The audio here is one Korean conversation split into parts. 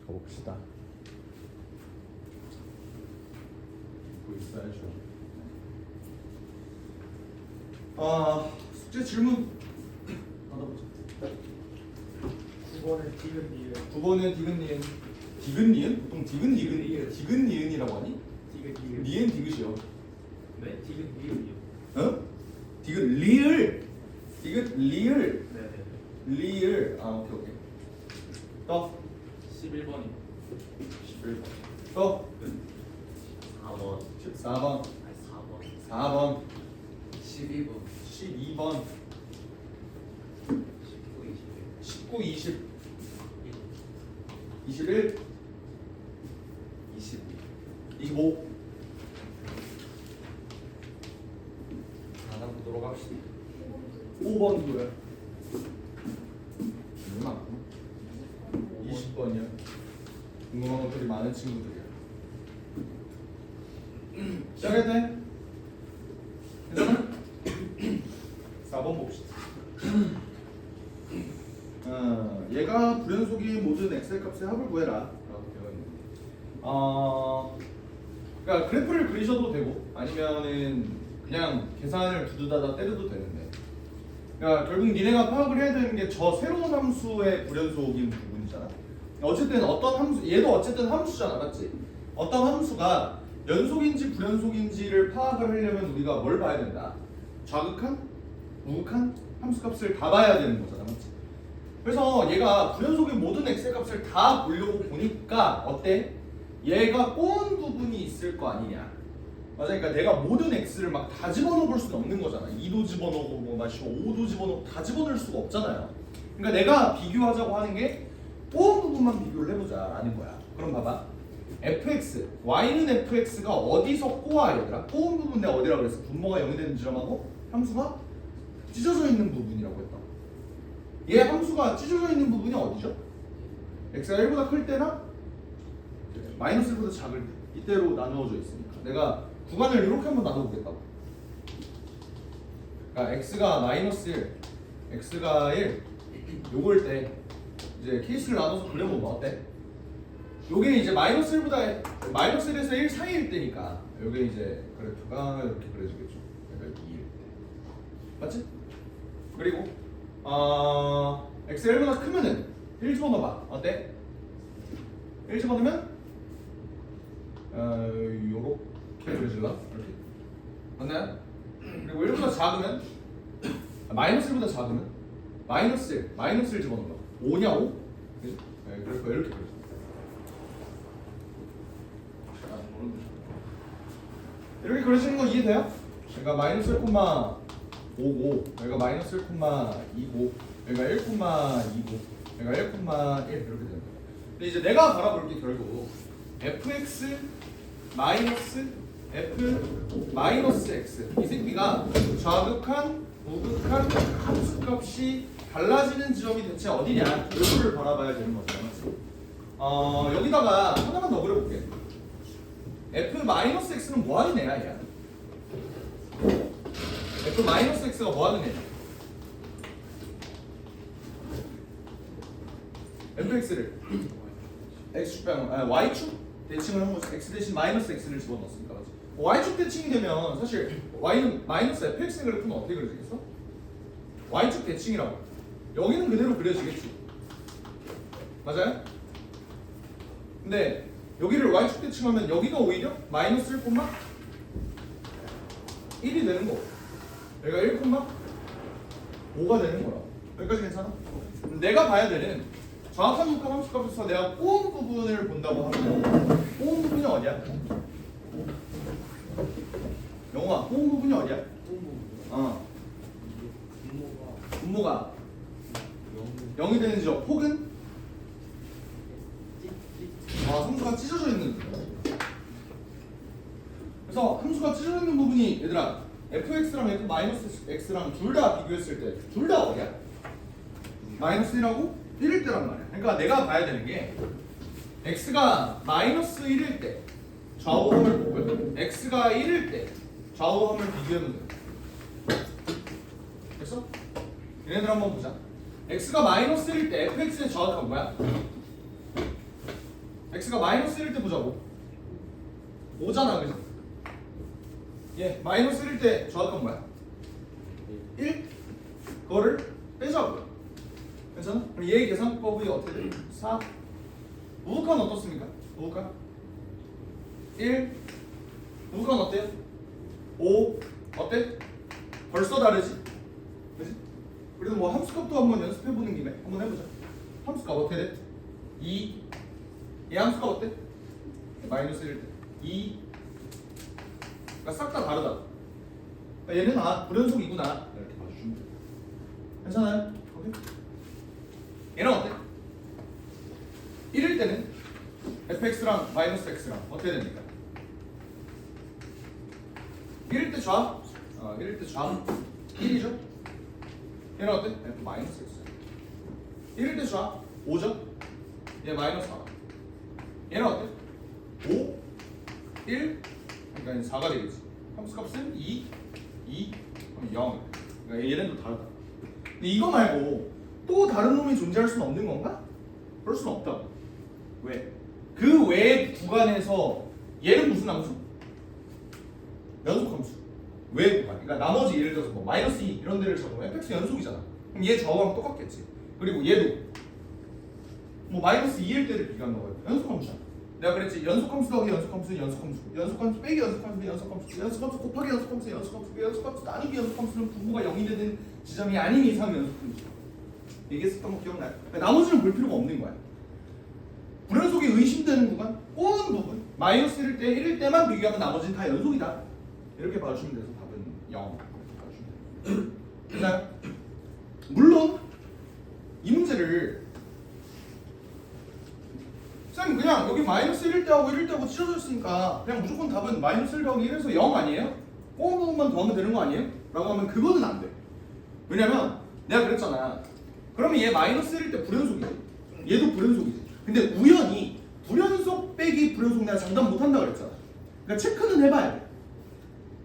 가봅시다. 읽고 있어야죠. 숙제 질문 받아보자. 9번은 디귿 9번은 디귿니은. 디귿니은? 보통 디귿니은 디귿니은이라고 하니? 디귿 니은 디귿이요. 네? 디귿 니은이요. 어? 디귿리을. 디귿리을. 네네. 리을. 아 오케이. 또 11번이 11번. 또 4번 14번. 아니 4번 4번. 12번 12번. 19 21 19, 20. 21. 22 25. 하나 보도록 합시다. 5번 뭐야? 얼마? 20번이야. 궁금한 것들이 많은 친구들이야. 시작해도 돼? 괜찮아? 4번 봅시다. 얘가 불연속이 모든 엑셀 값의 합을 구해라 라고 되어 있는데 그러니까 그래프를 그리셔도 되고 아니면은 그냥 계산을 두두다다 때려도 되는데 그러니까 결국 니네가 파악을 해야 되는 게 저 새로운 함수의 불연속인 부분이잖아. 어쨌든 어떤 함수, 얘도 어쨌든 함수잖아, 맞지? 어떤 함수가 연속인지 불연속인지를 파악을 하려면 우리가 뭘 봐야 된다? 좌극한, 우극한 함수값을 다 봐야 되는 거잖아, 맞지? 그래서 얘가 불연속인 모든 엑셀 값을 다 보려고 보니까 어때? 얘가 꼬은 부분이 있을 거 아니냐? 맞아, 그러니까 내가 모든 x를 막 다 집어넣어 볼 수는 없는 거잖아. 2도 집어넣고 뭐 5도 집어넣고 다 집어넣을 수가 없잖아요. 그러니까 내가 비교하자고 하는 게 꼬은 부분만 비교를 해보자라는 거야. 그럼 봐봐. fx, y는 fx가 어디서 꼬아 얘들아? 꼬은 부분 내가 어디라고 그랬어? 분모가 0이 되는 지점하고 함수가 찢어져 있는 부분이라고 했다. 얘 함수가 찢어져 있는 부분이 어디죠? x가 1보다 클 때나 마이너스 1보다 작을 때 이때로 나누어져 있으니까 내가 구간을 이렇게 한번 나눠보겠다고. 그러니까 x가 마이너스 1, x가 1 요걸 때 이제 케이스를 나눠서 그려보면 어때? 요게 이제 마이너스 1보다 마이너스 1에서 1 사이일 때니까 요게 이제 그래프가 이렇게 그려지겠죠. 그러니까 2일 때 맞지? 그리고 x가 1보다 크면은 1 집어넣어봐. 어때? 1 집어넣으면 요렇게 그려질라? 이렇게 맞나요? 그리고 1보다 작으면 마이너스 1보다 작으면 마이너스 1 집어넣어. 5냐 5? 그지? 네, 그래서 이렇게 그려져. 이렇게 그려지는 거 이해돼요? 그러니까 마이너스 1,5고 여기가 마이너스 1,2고 여기가 1,2고 여기가 1,1 이렇게 되는 거예요. 근데 이제 내가 바라볼 게 결국 fx 마이너스 f 마이너스 x 이 새끼가 좌극한 우극한 함수값이 달라지는 지점이 대체 어디냐 이거를 바라봐야 되는 거잖아. 여기다가 하나만 더 그려볼게. f 마이너스 x는 뭐 하는 애야 얘야? f 마이너스 x가 뭐 하는 애야? fx를 x축 y축 대칭을 한 거지. x 대신 마이너스 x를 집어넣었으니까 맞지? y축 대칭이 되면 사실 y는 마이너스 fx 그래프는 어떻게 그려지겠어? y축 대칭이라고. 여기는 그대로 그려지겠지. 맞아요? 근데 여기를 y축 대칭하면 여기가 오히려 마이너스 1,1이 되는 거고 여기가 1,5가 되는 거라. 여기까지 괜찮아? 내가 봐야 되는 정확한 육한 함수값에서 내가 꼬은 부분을 본다고 하면 꼬은 부분이 어디야? 영호아, 꼬은 부분이 어디야? 분모가 0이 되는 지점 혹은 함수가 찢어져 있는 부분. 그래서 함수가 찢어져 있는 부분이 얘들아 fx랑 f-x랑 둘 다 비교했을 때 둘 다 어디야? 마이너스 1하고 1일 때란 말이야. 그러니까 내가 봐야 되는 게 x가 마이너스 1일 때 좌우함을 보고요. x가 1일 때 좌우함을 비교하면 돼. 됐어? 얘네들 한번 보자. x가 마이너스 1일 때 fx의 좌우값 뭐야? x가 마이너스 1일 때 보자고. 5잖아, 그죠? 예, 마이너스 1일 때 저항값 뭐야? 1? 그거를 빼자고요. 괜찮아? 그럼 얘의 계산법이 어떻게 돼? 4. 우극한 어떻습니까? 우극한 1. 우극한 어때요? 5. 어때? 벌써 다르지? 그지? 그래도 뭐 함수값도 한번 연습해보는 김에 한번 해보자. 함수값 어떻게 돼? 2. 얘 함수값 어때? 마이너스 1일 때 2. 그러니까 싹 다 다르다. 그러니까 얘는 불연속이구나 이렇게 봐주시면 돼요. 괜찮아요? 오케이? 얘는 어때? 1일 때는 fx랑 마이너스 x랑 어떻게 됩니까? 1일 때 좌? 1일 때 좌 1이죠? 얘는 어때? f 마이너스 x 1일 때 좌 5죠? 얘 마이너스 4 얘는 어때? 5 1 그러니까 4가 되겠지. 함수값은 2 그럼 0 그러니까 얘는 또 다르다. 근데 이거 말고 또 다른 놈이 존재할 수는 없는 건가? 그럴 수는 없다. 왜? 그 외 구간에서 얘는 무슨 함수? 연속 함수. 외 구간. 그러니까 나머지 예를 들어서 뭐 마이너스 2 이런 데를 잡으면 fx 연속이잖아. 그럼 얘 좌우랑 똑같겠지. 그리고 얘도 뭐 마이너스 2일 때를 비교한다고 해요. 연속 함수야. 내가 그랬지. 연속 함수 더하기 연속 함수는 연속 함수. 연속 함수 빼기 연속 함수는 연속 함수. 연속 함수 곱하기 연속 함수는 연속 함수. 연속 함수 나누기 연속 함수는 부호가 0이 되는 지점이 아닌 이상 연속 함수야. 얘기했었던 거 기억나요? 나머지는 볼 필요가 없는 거야. 불연속이 의심되는 구간, 꼬는 부분, 마이너스 1일 때, 1일 때만 비교하면 나머지는 다 연속이다. 이렇게 봐주시면 돼서 답은 0. 봐주시면 돼요. 됐나요? 물론 이 문제를 쌤 그냥 여기 마이너스 1일 때하고 1일 때하고 찢어져 있으니까 그냥 무조건 답은 마이너스 1 더하기 1에서 0 아니에요? 꼬는 부분만 더하면 되는 거 아니에요? 라고 하면 그거는 안 돼. 왜냐면 내가 그랬잖아. 그러면 얘 마이너스 1일 때 불연속이지. 얘도 불연속이지. 근데 우연히 불연속 빼기 불연속 내가 장담 못한다 그랬잖아. 그러니까 체크는 해봐야 돼.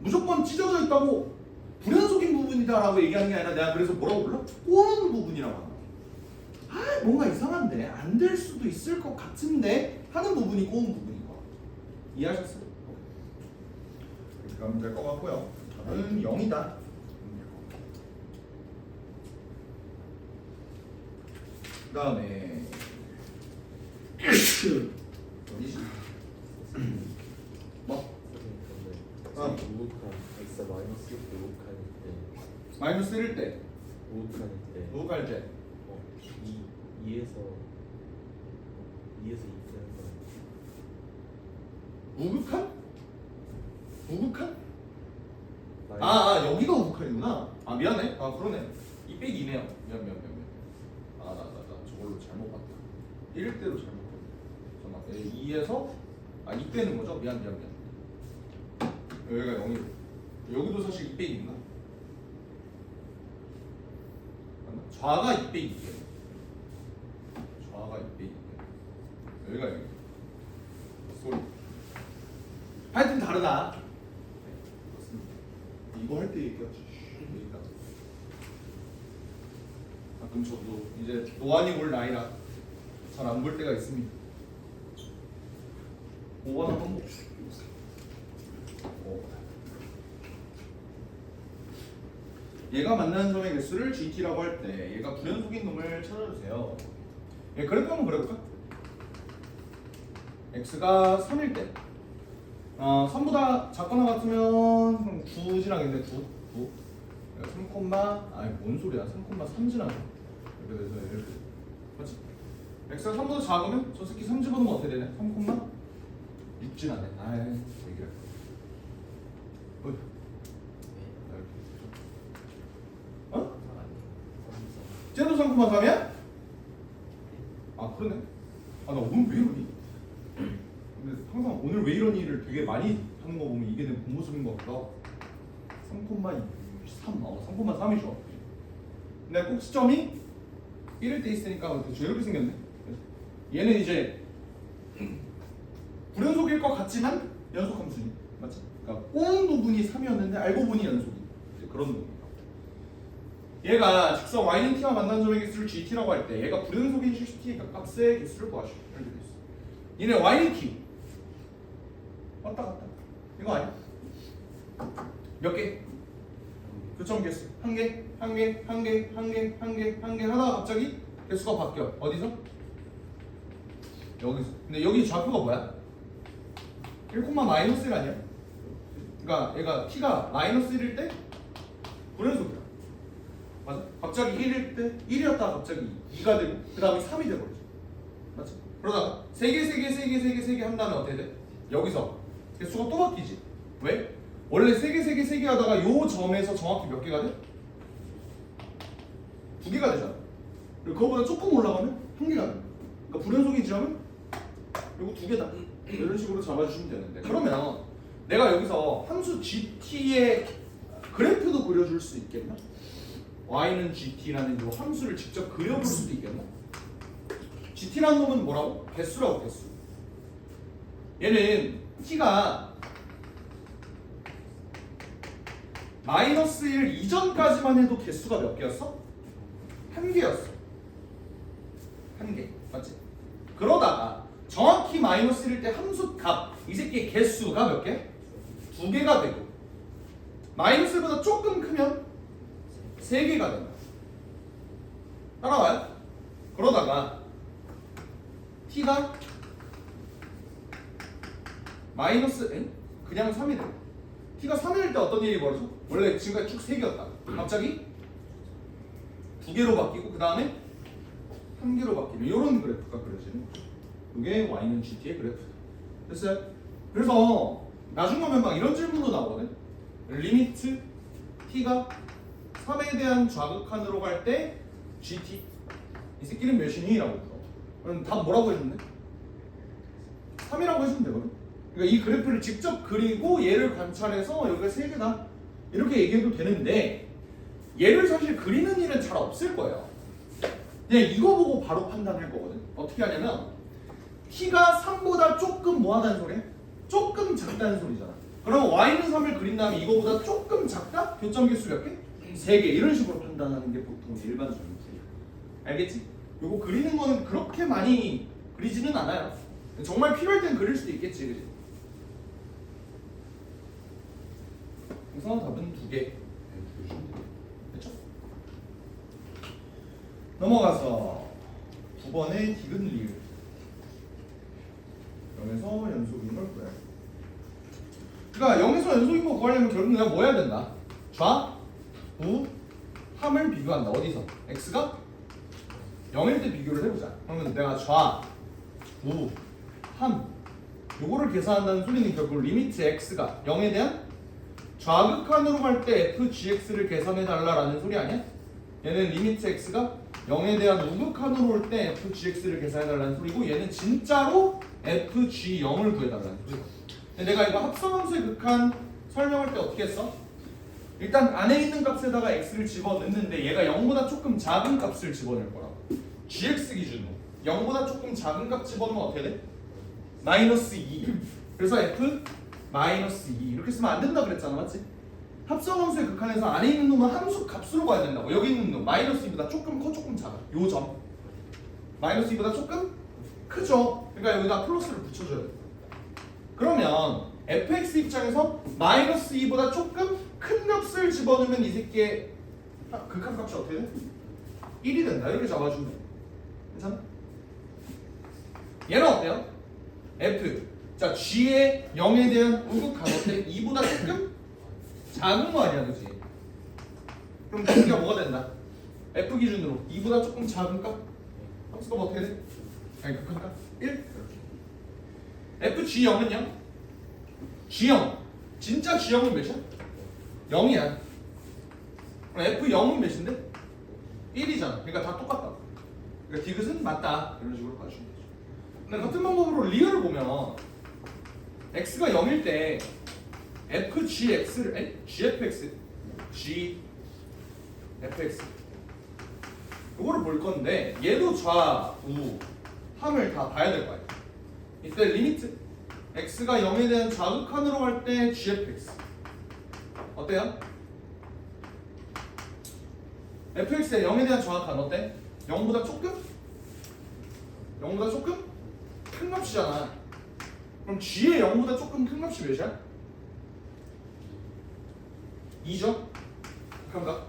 무조건 찢어져 있다고 불연속인 부분이다라고 얘기하는 게 아니라 내가 그래서 뭐라고 불러? 꼬는 부분이라고 한다. 아 뭔가 이상한데 안 될 수도 있을 것 같은데 하는 부분이 꼬는 부분인 거야. 이해하셨어요? 그러면 될 것 같고요. 답은 0이다. 그 다음에 어디지? 뭐? 우극한 x 마이너스 1 우극할 때 마이너스 1일 때 우극할 때 우극할 때 2에서 2 쓰는 거 우극한? 우극한? 마이너스 여기가 우극한이구나. 미안해. 그러네. 2 빼기 2네요. 미안. 나 저걸로 잘못 봤다. 1일 때로 잘못 봤다. 잠깐만. 2에서 2 빼는 거죠? 미안. 여기가 0이고 여기도 사실 2 빼기 2인가? 좌가 2 빼기 2예요. 좌가 2 빼기 2. 여기가 0. 소리. 하여튼 다르다. 이거 할 때 얘기하지. 가끔 저도 이제 노안이 올 나이라 잘 안 볼 때가 있습니다. 5번 한번 봅시다. 얘가 만나는 점의 개수를 GT라고 할 때 얘가 불연속인 놈을 찾아주세요. 얘 그래프 한번 그려볼까? x가 3일 때 3보다 작거나 같으면 9지나겠네. 9 3, 뭔 소리야. 3,3지나네. 이렇게 돼서 이렇게 맞지? x가 3보다 작으면 저 새끼 3 집어넣으면 어떻게 되냐? 3,6지나네. 얘기를 쟤도 3,3이야? 그러네. 나 오늘 왜 이러니? 근데 항상 오늘 왜 이러니를 되게 많이 하는 거 보면 이게 내 본모습인 것 같다. 3,3 3,3이죠. 근데 꼭 시점이 1일 때 있으니까 대충 이렇게 생겼네. 얘는 이제 불연속일 것 같지만 연속 함수니 맞지? 그러니까 꼬는 부분이 3이었는데 알고 보니 연속이 이제 그런 놈입니다. 얘가 직선 y는 t와 만나는 점의 개수를 gt라고 할 때 얘가 불연속인 실수 t 값의 개수를 구하시오. 이렇게 돼 있어. 얘네 y는 q 왔다 갔다 이거 아니야? 몇 개? 교점 개수 한 개, 한 개, 한 개, 한 개, 한 개, 한 개 하다가 갑자기 개수가 바뀌어. 어디서? 여기서. 근데 여기 좌표가 뭐야? 1, 마이너스 1 아니야? 그러니까 얘가 t가 마이너스 1일 때 불연속이야. 맞아? 갑자기 1일 때 1이었다가 갑자기 2가 되고 그 다음에 3이 돼버리죠. 맞지? 그러다가 3개 한 다음에 어떻게 돼? 여기서 개수가 또 바뀌지. 왜? 원래 3개 하다가 요 점에서 정확히 몇 개가 돼? 2개가 되잖아. 그리고 그거보다 조금 올라가면 1개가 돼. 그러니까 불연속인 지점은 요거 2개다. 이런 식으로 잡아주시면 되는데 그러면 내가 여기서 함수 gt의 그래프도 그려줄 수 있겠나? y는 gt라는 요 함수를 직접 그려볼 수도 있겠나? gt라는 놈은 뭐라고? 개수라고 개수. 얘는 t가 마이너스 1 이전까지만 해도 개수가 몇 개였어? 1개였어. 1개. 맞지? 그러다가 정확히 마이너스 1일 때 함수 값, 이 새끼의 개수가 몇 개? 2개가 되고 마이너스 1보다 조금 크면 3개가 된다. 따라와요? 그러다가 t가 마이너스 그냥 3이 돼. t가 3일 때 어떤 일이 벌어져? 원래 지금까지 쭉 3개였다. 갑자기 2개로 바뀌고 그 다음에 1개로 바뀌는 이런 그래프가 그려지는 거죠. 이게 y는 gt의 그래프다. 됐어요? 그래서 나중 가면 막 이런 질문도 나오거든. 리미트 t가 3에 대한 좌극한으로 갈 때 gt 이 새끼는 몇이니? 라고 물어. 그럼 답 뭐라고 해줬네? 3이라고 해주면 되거든. 그러니까 이 그래프를 직접 그리고 얘를 관찰해서 여기가 3개다 이렇게 얘기해도 되는데 얘를 사실 그리는 일은 잘 없을 거예요. 그냥 이거 보고 바로 판단할 거거든. 어떻게 하냐면 t가 3보다 조금 뭐하다는 소리야? 조금 작다는 소리잖아. 그러면 y는 3을 그린 다음에 이거보다 조금 작다? 교점 개수 몇 개? 3개. 이런 식으로 판단하는 게 보통 일반적인 풀이야. 알겠지? 이거 그리는 거는 그렇게 많이 그리지는 않아요. 정말 필요할 땐 그릴 수도 있겠지, 그지? 그래서 답은 2개. 됐죠? 넘어가서 9번의 디귿 리을 0에서 연속인 걸 구해요. 그러니까 0에서 연속인 거 구하려면 결국 내가 뭐 해야 된다? 좌, 우, 함을 비교한다. 어디서? x가 0일 때 비교를 해보자. 그러면 내가 좌, 우, 함 요거를 계산한다는 소리는 결국 리미트 x가 0에 대한 좌극한으로 갈 때 fgx를 계산해 달라라는 소리 아니야? 얘는 리미트 x가 0에 대한 우극한으로 올 때 fgx를 계산해 달라는 소리고 얘는 진짜로 fg0을 구해 달라는 소리야. 근데 내가 이거 합성함수의 극한 설명할 때 어떻게 했어? 일단 안에 있는 값에다가 x를 집어넣는데 얘가 0보다 조금 작은 값을 집어넣을 거라고. gx 기준으로 0보다 조금 작은 값 집어넣으면 어떻게 돼? 마이너스 2. 그래서 f 마이너스 2 이렇게 쓰면 안 된다 그랬잖아, 맞지? 합성함수의 극한에서 안에 있는 놈은 함수 값으로 봐야 된다고. 여기 있는 놈 마이너스 2보다 조금 커, 조금 작아. 요 점 마이너스 2보다 조금 크죠. 그러니까 여기다 플러스를 붙여줘야 돼. 그러면 fx 입장에서 마이너스 2보다 조금 큰 값을 집어넣으면 이 새끼의 극한 값이 어떻게 돼? 1이 된다. 이렇게 잡아주면 돼. 괜찮아? 얘는 어때요? f 자 g의 0에 대한 우극한 어때? 2보다 조금 작은 거 아니야, 그치? 그럼 g가 뭐가 된다? f 기준으로 2보다 조금 작은 값? 함수값 어떻게 돼? 아니 극한 값? 1? f g0은요? g0 진짜 g0은 몇이야? 0이야. 그럼 f0은 몇인데? 1이잖아. 그러니까 다 똑같다. 그러니까 디귿은 맞다. 이런 식으로 봐주시면 되죠. 근데 같은 방법으로 리얼을 보면 x가 0일 때 fgx를 gfx gfx 이거를 볼 건데 얘도 좌, 우, 함을 다 봐야 될 거 아니야. 이때 리미트 x가 0에 대한 좌극한으로 갈 때 gfx 어때요? fx의 0에 대한 좌극한 어때? 0보다 조금? 0보다 조금? 큰 값이잖아. 그럼 g의 0보다 조금 큰 값이 몇이야? 2죠? 극한값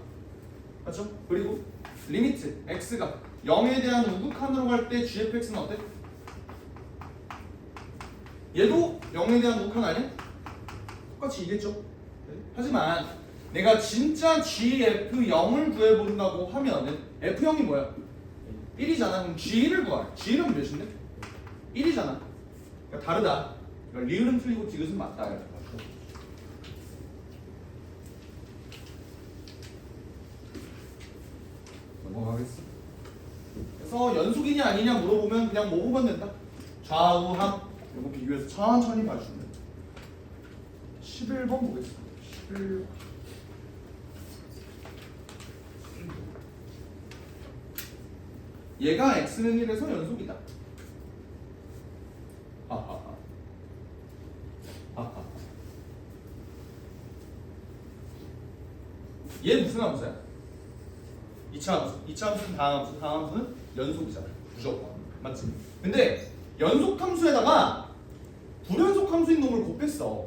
맞죠? 그리고 리미트 x가 0에 대한 우극한으로 갈 때 gfx는 어때? 얘도 0에 대한 우극한 아니야? 똑같이 이겠죠? 하지만 내가 진짜 gf0을 구해본다고 하면은 f0이 뭐야? 1이잖아. 그럼 g1을 구하래. g1은 몇인데? 1이잖아. 그러니까 다르다. 그러니까 리을은 틀리고 디귿은 맞다. 이렇게 봐줘. 넘어가겠습니다. 그래서 연속이냐 아니냐 물어보면 그냥 뭐 보면 된다. 좌우함 이거 비교해서 천천히 봐주면 된다. 11번 보겠습니다. 11번. 얘가 x는 1에서 연속이다. 아하하. 아하. 얘 무슨 함수야? 2차 함수. 2차 함수는 다음 함수. 다음 함수는 연속이잖아. 무조건. 맞지? 근데 연속 함수에다가 불연속 함수인 놈을 곱했어.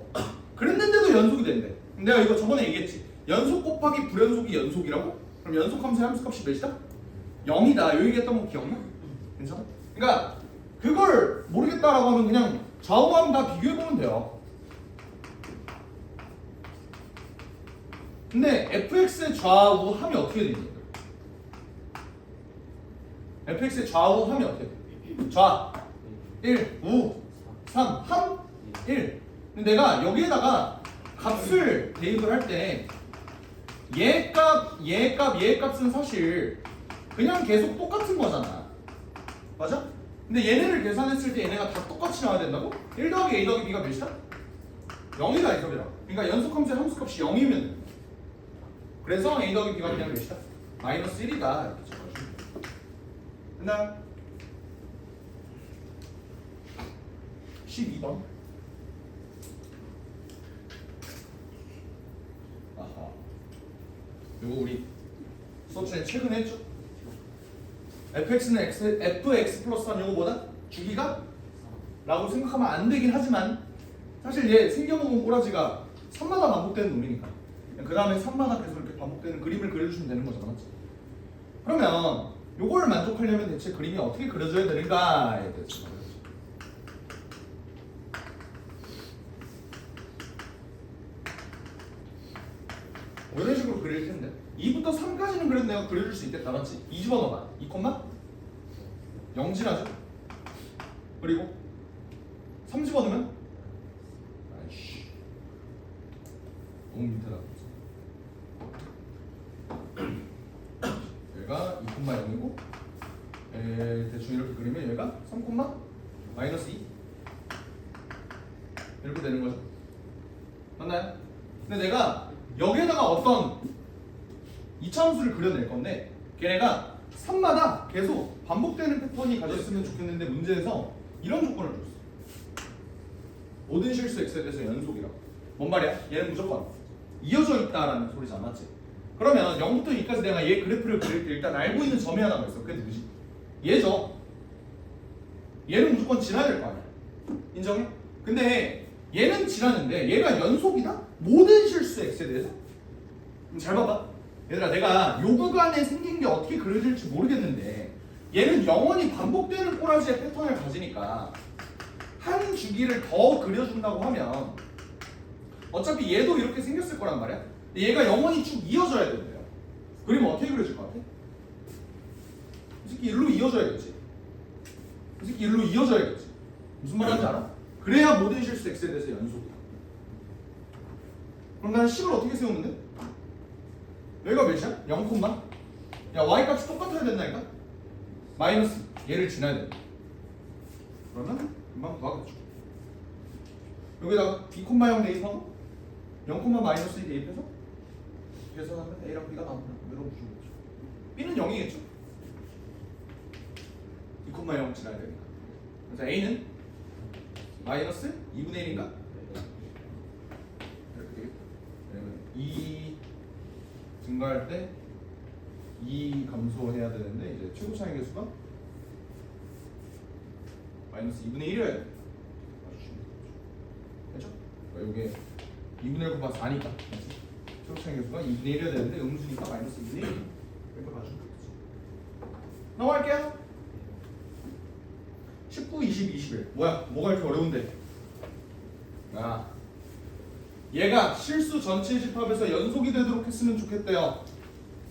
그랬는데도 연속이 된대. 내가 이거 저번에 얘기했지. 연속 곱하기 불연속이 연속이라고? 그럼 연속 함수의 함수값이 몇이다? 0이다. 요 얘기했던 거 기억나? 괜찮아? 그러니까 그걸 모르겠다라고 하면 그냥 좌우함 다 비교해보면 돼요. 근데 fx의 좌우함이 어떻게 되니? fx의 좌우함이 어떻게 돼? 좌 1, 우 3, 함 1. 근데 내가 여기에다가 값을 대입을 할 때 얘 값은 사실 그냥 계속 똑같은 거잖아. 맞아? 근데 얘네를 계산했을 때 얘네가 다 똑같이 나와야 된다고? 1 더하기 a 더하기 b가 몇이다? 0이다 이 소리라. 그러니까 연속 함수의 함수값이 0이면 돼. 그래서 a 더하기 b가 그냥 몇이다? 마이너스 1이다 이렇게 적어주면 돼. 됐나? 12번. 아하. 요거 우리 수업 시간에 최근에 했죠? fx는 fx 플러스 3 요거 뭐다? 주기가? 라고 생각하면 안 되긴 하지만 사실 얘 생겨먹은 꼬라지가 3마다 반복되는 놈이니까 그 다음에 3마다 계속 이렇게 반복되는 그림을 그려주시면 되는 거잖아. 맞지? 그러면 요걸 만족하려면 대체 그림이 어떻게 그려져야 되는가에 대해서 말해야지. 이런 식으로 그릴 텐데 2부터 3까지는 그래도 내가 그려줄 수 있겠다. 맞지? 2 집어넣어봐. 2 콤마 0 지나죠? 그리고 3 집어넣으면 아이씨 너무 밑에다 얘가 2 콤마 0이고 대충 이렇게 그리면 얘가 3 콤마 마이너스 2 이렇게 되는 거죠. 맞나요? 근데 내가 여기에다가 어떤 2차 함수를 그려낼 건데 걔네가 3마다 계속 반복되는 패턴이 가졌으면 좋겠는데 문제에서 이런 조건을 줬어. 모든 실수 x에 대해서 연속이라고. 뭔 말이야? 얘는 무조건 이어져 있다라는 소리잖아. 맞지? 그러면 0부터 2까지 내가 얘 그래프를 그릴 때 일단 알고 있는 점이 하나가 있어. 그게 누구지? 얘죠. 얘는 무조건 지나야 될 거 아니야. 인정해? 근데 얘는 지나는데 얘가 연속이다? 모든 실수 x에 대해서? 그럼 잘 봐봐. 얘들아 내가 요 구간에 생긴 게 어떻게 그려질지 모르겠는데 얘는 영원히 반복되는 꼬라지의 패턴을 가지니까 한 주기를 더 그려준다고 하면 어차피 얘도 이렇게 생겼을 거란 말이야. 얘가 영원히 쭉 이어져야 된대요. 그리면 어떻게 그려질 것 같아? 이 새끼 일로 이어져야겠지. 이 새끼 일로 이어져야겠지. 무슨 말인지 알아? 그래야 모든 실수 x에 대해서 연속이야. 그럼 나는 10을 어떻게 세우는데? 여기가 몇이야? 0 콤마? 야 y 값이 똑같아야 된다니까? 마이너스 얘를 지나야 돼. 그러면 금방 구하겠죠. 여기다가 2 콤마 0 대입하고 0 콤마 마이너스 2 대입해서 계산하면 a랑 b가 나오면 이런 구조겠죠. b는 0이겠죠? 2 콤마 0 지나야 되니까. 그래서 a는 마이너스 2분의 1인가? 이렇게 되겠다. 왜냐면 2 증가할 때 2 감소해야 되는데 이제 최고 차이 계수가 마이너스 2분의 1이어야 돼. 맞죠? 그러니까 이게 2분의 1 곱하기 4니까 최고차의 계수가 2분의 1이어야 되는데 음수니까 마이너스 2분의 1 이렇게 봐주면 되겠지. 넘어갈게요. 19, 20, 21 뭐가 이렇게 어려운데? 얘가 실수 전체 집합에서 연속이 되도록 했으면 좋겠대요.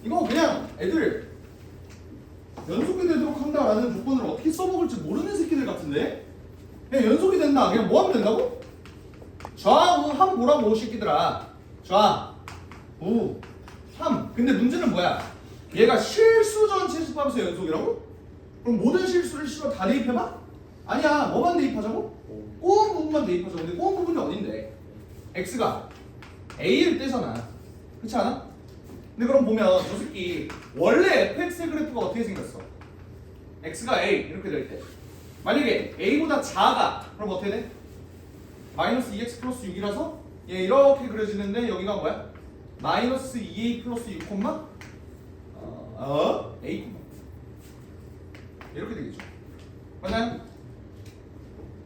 이거 그냥 애들 연속이 되도록 한다라는 조건을 어떻게 써먹을지 모르는 새끼들 같은데? 그냥 연속이 된다. 그냥 뭐 하면 된다고? 좌우 함 뭐라고 새끼들아. 좌우 함. 근데 문제는 뭐야? 얘가 실수 전체 집합에서 연속이라고? 그럼 모든 실수를 씨발 다 대입해봐? 아니야. 뭐만 대입하자고? 꼬은 부분만 대입하자고. 근데 꼬은 부분이 어딘데? x가 a일 때잖아. 그렇지 않아? 근데 그럼 보면 저 새끼 원래 fx의 그래프가 어떻게 생겼어? x가 a 이렇게 될 때 만약에 a보다 작아 그럼 어떻게 돼? 마이너스 2x 플러스 6이라서 얘 이렇게 그려지는데 여기가 뭐야? 마이너스 2a 플러스 6 콤마 a 콤마 이렇게 되겠죠. 맞나요?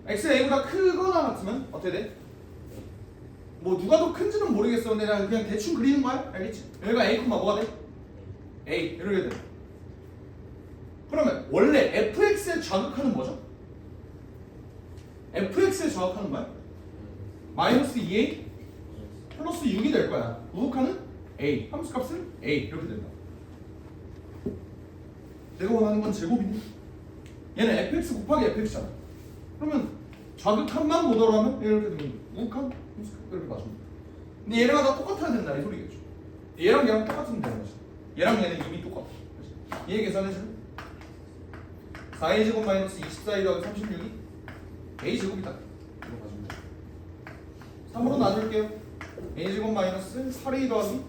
x가 a보다 크거나 같으면 어떻게 돼? 뭐 누가 더 큰지는 모르겠어. 근데 나 그냥 대충 그리는 거야. 알겠지? 여기가 a 콤마 뭐가 돼? a 이렇게 돼. 그러면 원래 fx의 좌극하는 뭐죠? fx의 좌극하는 뭐야? 마이너스 2a 플러스 6이 될 거야. 우극하는 a 함수값은 a 이렇게 된다. 내가 원하는 건 제곱이네. 얘는 fx 곱하기 fx잖아. 그러면 좌극한만 뭐더러 하면 이렇게 되면 우극한 이렇게 맞춥니다. 근데 얘랑 다 똑같아야 된다 이 소리겠죠. 얘랑 얘랑 똑같으면 되는 거지. 얘랑 얘는 이미 똑같아. 얘 계산해주면 4a 제곱 마이너스 24a 더하기 36이 a 제곱이다. 이거 가지고 3으로 나눌게요. a 제곱 마이너스 8a 더하기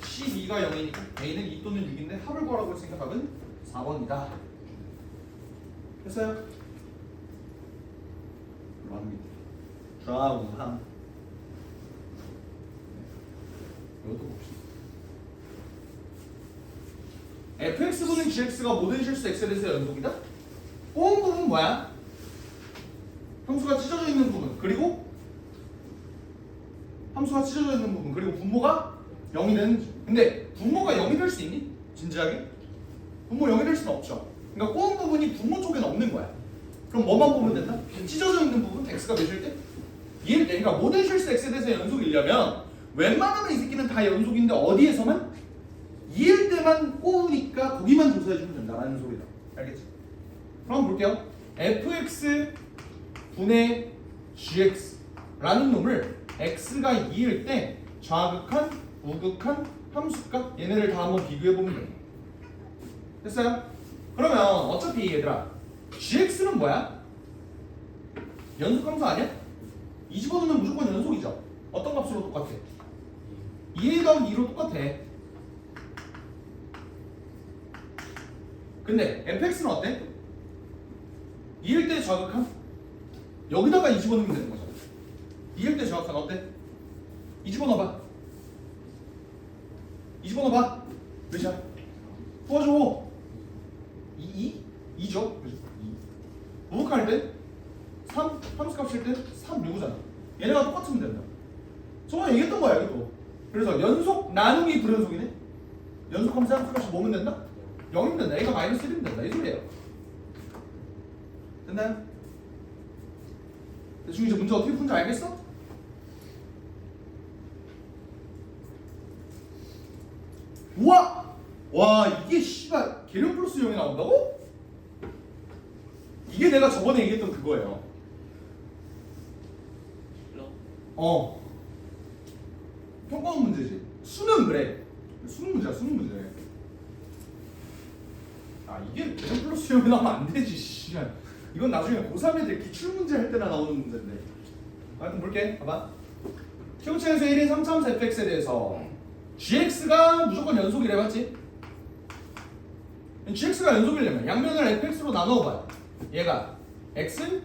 12가 0이니까 a는 2 또는 6인데 합을 구하라고 했으니까 답은 4번이다. 됐어요? 좌우함. 이것도 봅시다. fx분은 gx가 모든 실수 x에 대해서 연속이다? 꼬은 부분은 뭐야? 함수가 찢어져 있는 부분 그리고 함수가 찢어져 있는 부분 그리고 분모가 0이 되는. 근데 분모가 0이 될 수 있니? 진지하게? 분모 0이 될 수는 없죠. 그러니까 꼬은 부분이 분모 쪽에는 없는 거야. 그럼 뭐만 보면 된다? 찢어져 있는 부분 x가 몇일 때? 2일 때. 그러니까 모든 실수 x에 대해서 연속이려면 웬만하면 이 새끼는 다 연속인데 어디에서만? 2일 때만 꼬우니까 거기만 조사해주면 된다라는 소리다. 알겠지? 그럼 볼게요. fx 분의 gx라는 놈을 x가 2일 때 좌극한, 우극한 함수값 얘네를 다 한번 비교해보면 돼. 됐어요? 그러면 어차피 얘들아 gx는 뭐야? 연속함수 아니야? 이 집어넣으면 무조건 연속이죠. 어떤 값으로 똑같아? 2a 더하기 2로 똑같아. 근데 fx는 어때? 2일 때 좌극한? 여기다가 2 집어넣으면 되는 거잖아. 2일 때 좌극한 어때? 2 집어넣어봐. 2 집어넣어봐. 몇이야? 도와줘. 2죠? 그죠? 2. 우극할 때 3, 함수값일 때 3, 6이잖아. 얘네가 똑같으면 된다. 저번에 얘기했던 거야, 이것도. 그래서 연속 나누기 불연속이네? 연속하면서 함수값이 뭐면 된다? 0이면 된다. 얘가 마이너스 1이면 된다. 이 소리예요. 됐나요? 대충 이제 문제 어떻게 푼지 알겠어? 우와! 와, 이게 씨발 계량 플러스 0이 나온다고? 이게 내가 저번에 얘기했던 그거예요. 평가원 문제지. 수는 그래. 수능 문제야, 수능 문제. 이게 계량 플러스 0이 나오면 안 되지, 씨발. 이건 나중에 고3 애들 기출문제 할 때나 나오는 문제인데. 하여튼 볼게. 봐봐. 최고차에서 1인 3차함수 fx에 대해서 gx가 무조건 연속이래, 맞지? gx가 연속이려면 양면을 fx로 나눠봐요. 얘가 x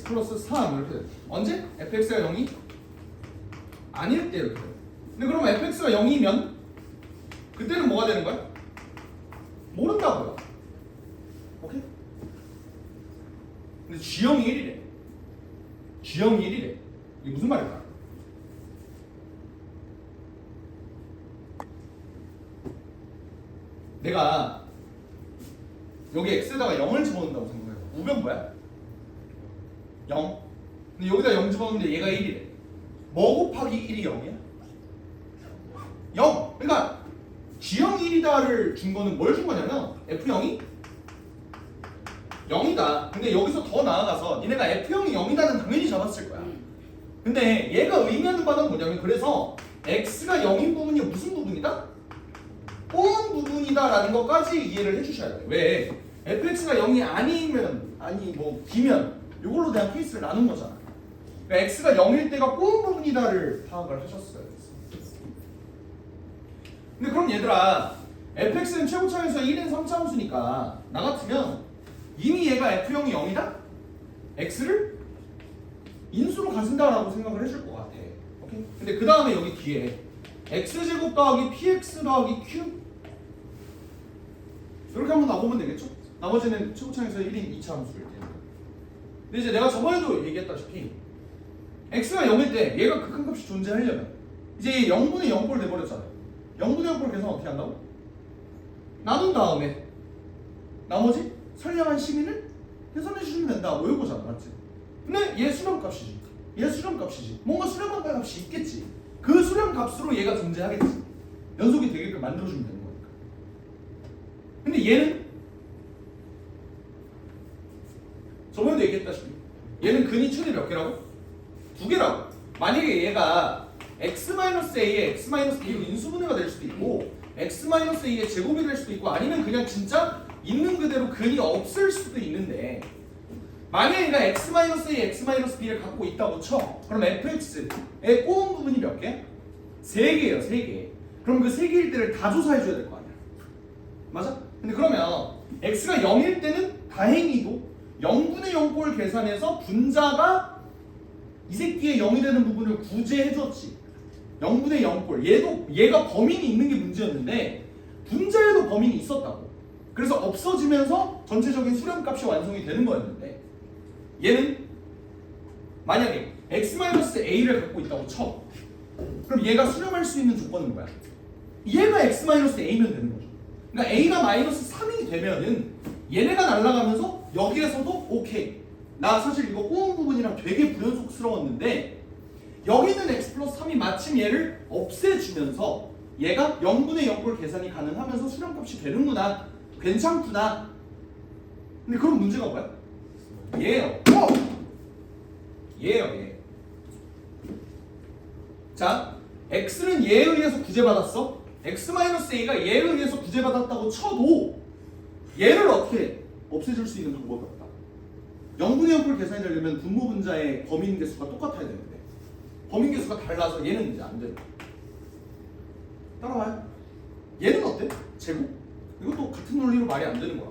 플러스 3 이렇게 돼. 언제? fx가 0이 아닐 때 이렇게 돼. 근데 그럼 fx가 0이면 그때는 뭐가 되는 거야? 모른다고요. 오케이? 근데 G형이 1이래. G형이 1이래. 이게 무슨 말일까? 내가 여기 X에다가 0을 집어넣는다고 생각해봐. 우변 뭐야? 0. 근데 여기다 0 집어넣는데 얘가 1이래. 뭐 곱하기 1이 0이야? 0. 그러니까 G형 1이다를 준 거는 뭘 준 거냐면 F형이 0이다. 근데 여기서 더 나아가서 니네가 F형이 0이다는 당연히 잡았을 거야. 근데 얘가 의미하는 바는 뭐냐면 그래서 X가 0인 부분이 무슨 부분이다? 꼬은 부분이다라는 것까지 이해를 해주셔야 돼. 왜? fx가 0이 아니면 뭐 D면 이걸로 대한 케이스를 나눈 거잖아. 그러니까 x가 0일 때가 꼬은 부분이다를 파악을 하셨어요. 근데 그럼 얘들아 fx는 최고차에서 1인 3차함수니까 나 같으면 이미 얘가 f형이 0이다? x를 인수로 가진다라고 생각을 해줄 것 같아. 오케이? 근데 그 다음에 여기 뒤에 x제곱 더하기 px 더하기 q 이렇게 한번 나오면 되겠죠? 나머지는 최고차에서 1인 2차 함수일 테니까. 근데 이제 내가 저번에도 얘기했다시피 x가 0일 때 얘가 극한값이 존재하려면 이제 0분의 0꼴 돼버렸잖아요. 0분의 0꼴 계산 어떻게 한다고? 나눈 다음에 나머지 선량한 시민을 계산해 주시면 된다. 뭐 이거잖아. 맞지? 근데 얘 수렴값이지. 얘 수렴값이지. 뭔가 수렴값이 있겠지. 그 수렴값으로 얘가 존재하겠지. 연속이 되게끔 만들어주면 되는 거니까. 근데 얘는 저번에도 얘기했다시피 얘는 근이 최대 몇 개라고? 2개라고. 만약에 얘가 x-a의 x-b로 인수분해가 될 수도 있고 x-a의 제곱이 될 수도 있고 아니면 그냥 진짜 있는 그대로 근이 없을 수도 있는데 만약에 얘가 x-a, x-b를 갖고 있다고 쳐. 그럼 fx의 꼬은 부분이 몇 개? 3개예요. 3개. 그럼 그 3개일 때를 다 조사해줘야 될 거 아니야. 맞아? 근데 그러면 x가 0일 때는 다행히도 0분의 0꼴 계산해서 분자가 이 새끼의 0이 되는 부분을 구제해줬지. 0분의 0꼴. 얘가 범인이 있는 게 문제였는데 분자에도 범인이 있었다고. 그래서 없어지면서 전체적인 수렴값이 완성이 되는 거였는데 얘는 만약에 x-a를 갖고 있다고 쳐. 그럼 얘가 수렴할 수 있는 조건은 뭐야? 얘가 x-a면 되는 거죠. 그러니까 a가 마이너스 3이 되면은 얘네가 날아가면서 여기에서도 오케이. 나 사실 이거 꼬은 부분이랑 되게 불연속스러웠는데 여기 있는 x 플러스 3이 마침 얘를 없애주면서 얘가 0분의 0꼴 계산이 가능하면서 수렴값이 되는구나. 괜찮구나. 근데 그럼 문제가 뭐야? 얘예요. 얘예요, 얘. 자, x는 얘에 의해서 구제받았어. x-a가 얘에 의해서 구제받았다고 쳐도 얘를 어떻게 없애줄 수 있는 방법이 없다. 0분의 0꼴 계산이 되려면 분모 분자의 범인 개수가 똑같아야 되는데 범인 개수가 달라서 얘는 이제 안 되는 거야. 따라와요. 얘는 어때? 제곱? 이것도 같은 논리로 말이 안 되는 거야.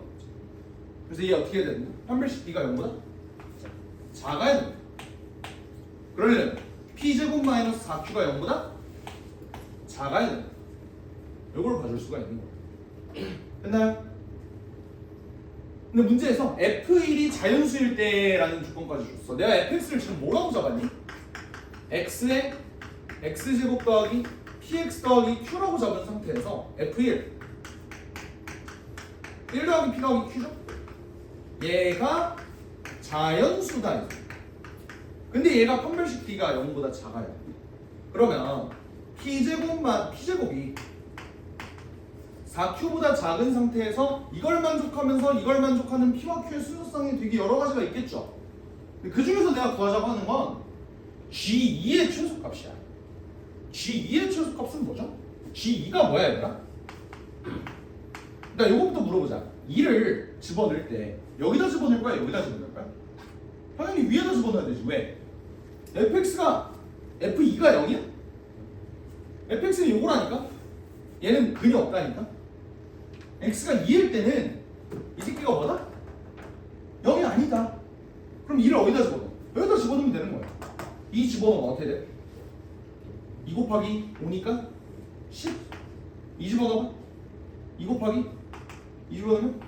그래서 얘 어떻게 해야 되는데? 판별식 b가 0보다 작아야 돼. 그러려면 p제곱 마이너스 4q가 0보다 작아야 돼. 이걸 봐줄 수가 있는 거야. 됐나요? 근데 문제에서 f1이 자연수일 때라는 조건까지 줬어. 내가 fx를 지금 뭐라고 잡았니? x에 x제곱 더하기 px 더하기 q라고 잡은 상태에서 f1 1 더하기 p 더하기 q죠? 얘가 자연수다. 근데 얘가 판별식 b가 0보다 작아요. 그러면 p제곱이 4q보다 작은 상태에서 이걸 만족하면서 이걸 만족하는 p와 q의 순서상이 되게 여러 가지가 있겠죠. 근데 그 중에서 내가 구하자고 하는 건 G2의 최소값이야. G2의 최소값은 뭐죠? G2가 뭐야 얘들아? 그러니까 요거부터 물어보자. 2를 집어넣을 때 여기다 집어넣을 거야? 여기다 집어넣을 거야? 당연히 위에다 집어넣어야 되지. 왜? fx가 f2가 0이야? fx는 요거라니까? 얘는 근이 없다니까? x가 2일 때는 이 새끼가 뭐다? 0이 아니다. 그럼 2를 어디다 집어넣어? 여기다 집어넣으면 되는 거야. 2 집어넣으면 어떻게 돼? 2 곱하기 5니까 10? 2 집어넣어봐. 2 곱하기 2 집어넣으면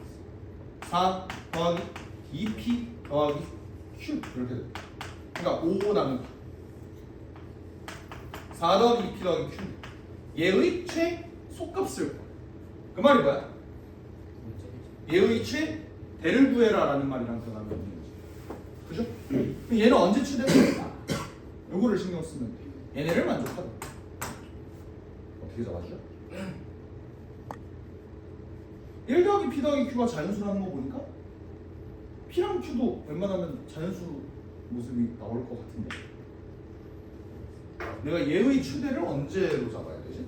4 더하기 2p 더하기 Q 이렇게 돼. 그러니까 5 나누기 4 더하기 P 더하기 Q 얘의 최소값을 구해. 그 말이 뭐야? 얘의 최대를 구해라라는 말이랑 대답이 없는 거지. 그죠? 그럼 얘는 언제 최대가 요거를 신경 쓰면 돼. 얘네를 만족하다. 어떻게 잡아주죠? 1 더하기 P 더하기 Q가 자연수라는 거 보니까 P랑 Q도 웬만하면 자연수 모습이 나올 것 같은데 내가 얘의 최대를 언제로 잡아야 되지?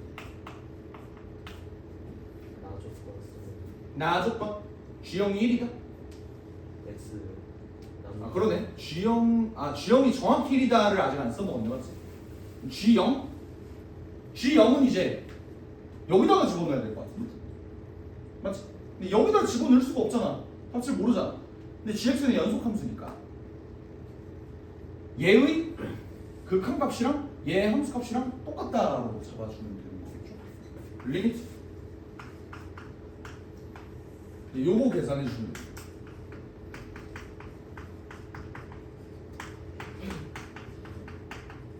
나아졌던 G형이 1이다? X 아 그러네. G형이 정확히 1이다를 아직 안 써먹었네 맞지? G형은 이제 여기다가 집어넣어야 될 것 같은데 맞지? 근데 여기다 집어넣을 수가 없잖아. 값을 모르잖아. 근데 GX는 연속함수니까 얘의 극한값이랑 얘의 함수값이랑 똑같다라고 잡아주면 되는 거겠죠. 리미트 요거 계산해 주면 돼요.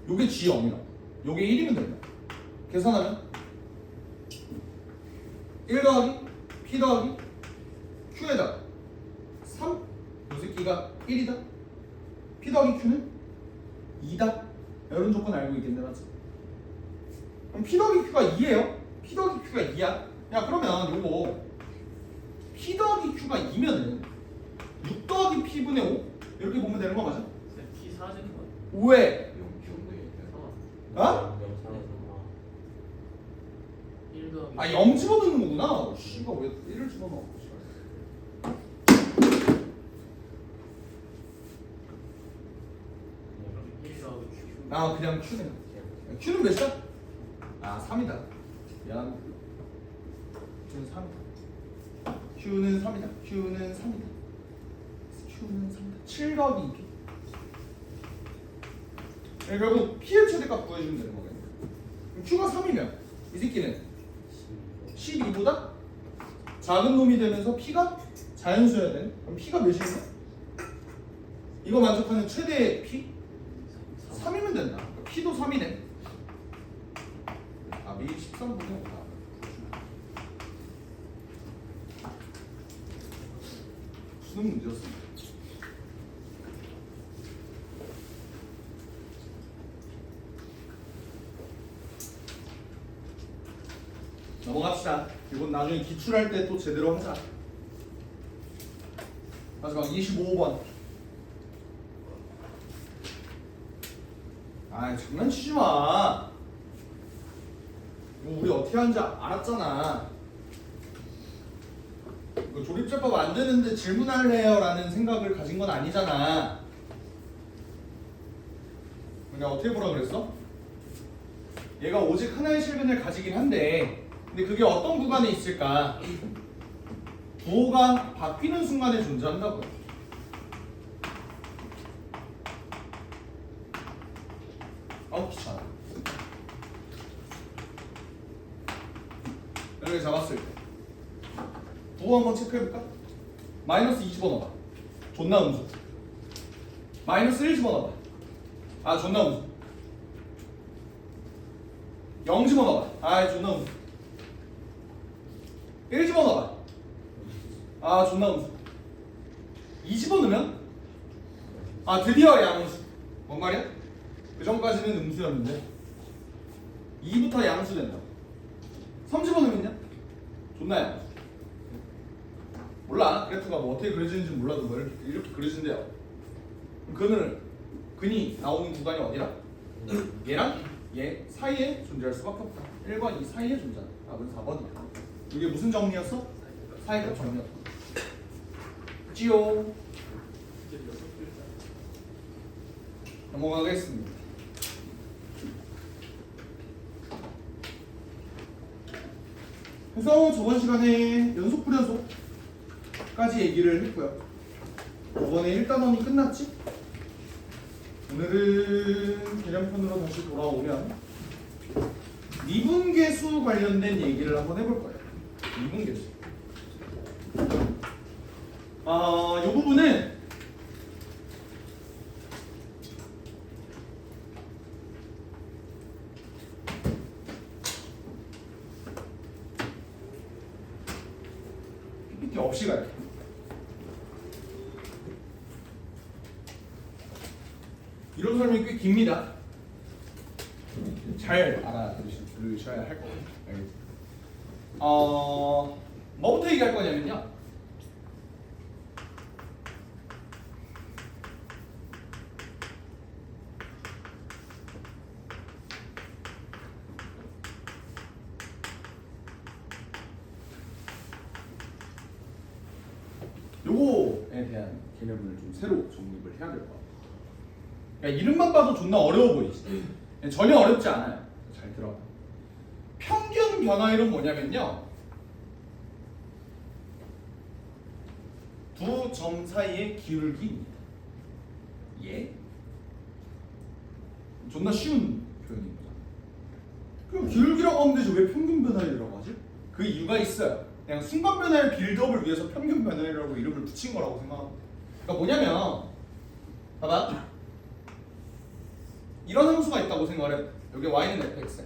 요게 G0이라 요게 1이면 된다. 계산하면 1 더하기 P 더하기 Q에다가 3 요 새끼가 1이다. P 더하기 Q는 2다. 이런 조건 알고 있겠네 맞지? 그럼 P 더하기 Q가 2예요. P 더하기 Q가 2야. 야 그러면 요거 P 더하기 Q가 2면은 6 더하기 P분의 5 이렇게 보면 되는 거 맞아? P 사라지는 거야. 왜? 어? 1 더하기 아 0 집어넣는 거구나. 씨가 왜 1을 집어넣어? 1 더하기 Q. 아 그냥 Q네. Q는 몇이야? 아 3이다. 미안. Q는 3이다. Q는 3이다. Q는 3이다. Q는 3이다. 7 더하기 2P. 결국 P의 최대값 구해주면 되는 거겠네. 그럼 Q가 3이면 이 새끼는 12보다 작은 놈이 되면서 P가 자연수여야 되네. 그럼 P가 몇이냐? 이거 만족하는 최대 P? 3이면 된다. P도 3이네. 답이 13분의 5다. 수능 문제였습니다. 넘어갑시다. 이건 나중에 기출할 때 또 제대로 하자. 마지막 25번. 아 장난치지 마. 이거 우리 어떻게 하는지 알았잖아. 이거 조립제법 안 되는데 질문할래요? 라는 생각을 가진 건 아니잖아. 내가 어떻게 보라 그랬어? 얘가 오직 하나의 실근을 가지긴 한데 근데 그게 어떤 구간에 있을까? 부호가 바뀌는 순간에 존재한다고요. 아우 귀찮아. 이렇게 잡았을 때 부호 한번 체크해볼까? 마이너스 2 집어넣어봐. 존나 음수. 마이너스 1 집어넣어봐. 아 존나 음수. 0 집어넣어봐. 아 존나 음수. 1 집어넣어봐. 아 존나 음수. 2 집어넣으면 아 드디어 양수. 뭔 말이야? 그 전까지는 음수였는데 2부터 양수 된다. 3 집어넣으면요? 존나 양수. 몰라. 그래프가 뭐 어떻게 그려지는지 몰라도 뭐 이렇게 그려진대요. 근이 나오는 구간이 어디라? 얘랑 얘 사이에 존재할 수밖에 없다. 1번 이 사이에 존재한다. 답은 4번이야. 이게 무슨 정리였어? 사이값 정리였다. 지요. 넘어가겠습니다. 그래서 저번 시간에 연속 불연속까지 얘기를 했고요. 저번에 1단원이 끝났지? 오늘은 개념편으로 다시 돌아오면 미분계수 관련된 얘기를 한번 해볼 거예요. 미분계수. 이 부분은 없이 가요. 이런 설명이 꽤 깁니다. 잘 알아들으셔야 할 거예요. 알겠죠? 뭐부터 얘기할 거냐면요. 요거에 대한 개념을 좀 새로 정립을 해야 될 것 같아요. 그러니까 이름만 봐도 존나 어려워 보이지. 전혀 어렵지 않아요. 잘 들어봐. 평균 변화율은 뭐냐면요. 두 점 사이의 기울기입니다. 예? 존나 쉬운 표현인 거잖아. 그럼 기울기라고 하면 되지 왜 평균 변화율이라고 하지? 그 이유가 있어요. 그냥 순간 변화율 빌드업을 위해서 평균 변화율이라고 이름을 붙인 거라고 생각합니다. 그러니까 뭐냐면 봐봐. 이런 함수가 있다고 생각을 해. 여기 y는 fx야.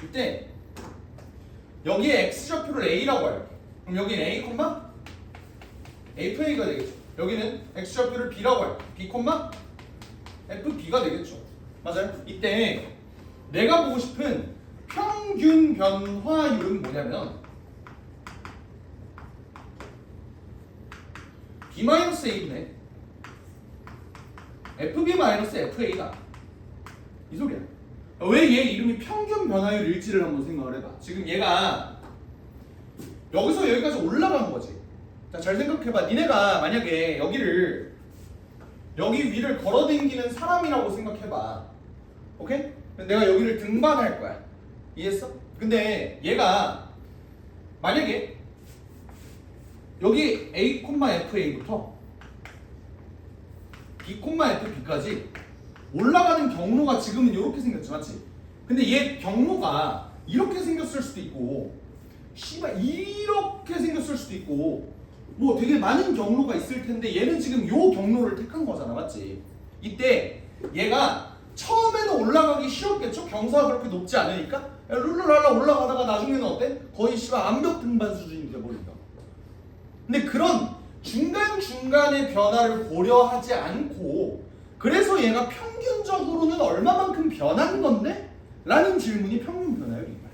이때 여기에 x좌표를 a라고 할게. 그럼 여기는 a, fa가 되겠죠. 여기는 x좌표를 b라고 할게. b, fb가 되겠죠. 맞아요? 이때 내가 보고 싶은 평균 변화율은 뭐냐면 b-a분의 fb-fa다. 이 소리야. 왜 얘 이름이 평균 변화율일지를 한번 생각을 해봐. 지금 얘가 여기서 여기까지 올라간 거지. 자, 잘 생각해봐. 니네가 만약에 여기를 여기 위를 걸어다니는 사람이라고 생각해봐. 오케이? 내가 여기를 등반할 거야. 이해했어? 근데 얘가 만약에 여기 a, fa부터 b, fb까지 올라가는 경로가 지금은 이렇게 생겼지, 맞지? 근데 얘 경로가 이렇게 생겼을 수도 있고 씨발 이렇게 생겼을 수도 있고 뭐 되게 많은 경로가 있을 텐데 얘는 지금 요 경로를 택한 거잖아, 맞지? 이때 얘가 처음에는 올라가기 쉬웠겠죠? 경사가 그렇게 높지 않으니까 룰루랄라 올라가다가 나중에는 어때? 거의 씨발 암벽 등반 수준이 돼버린다. 근데 그런 중간중간의 변화를 고려하지 않고 그래서 얘가 평균적으로는 얼마만큼 변한 건데? 라는 질문이 평균 변화율인 거야.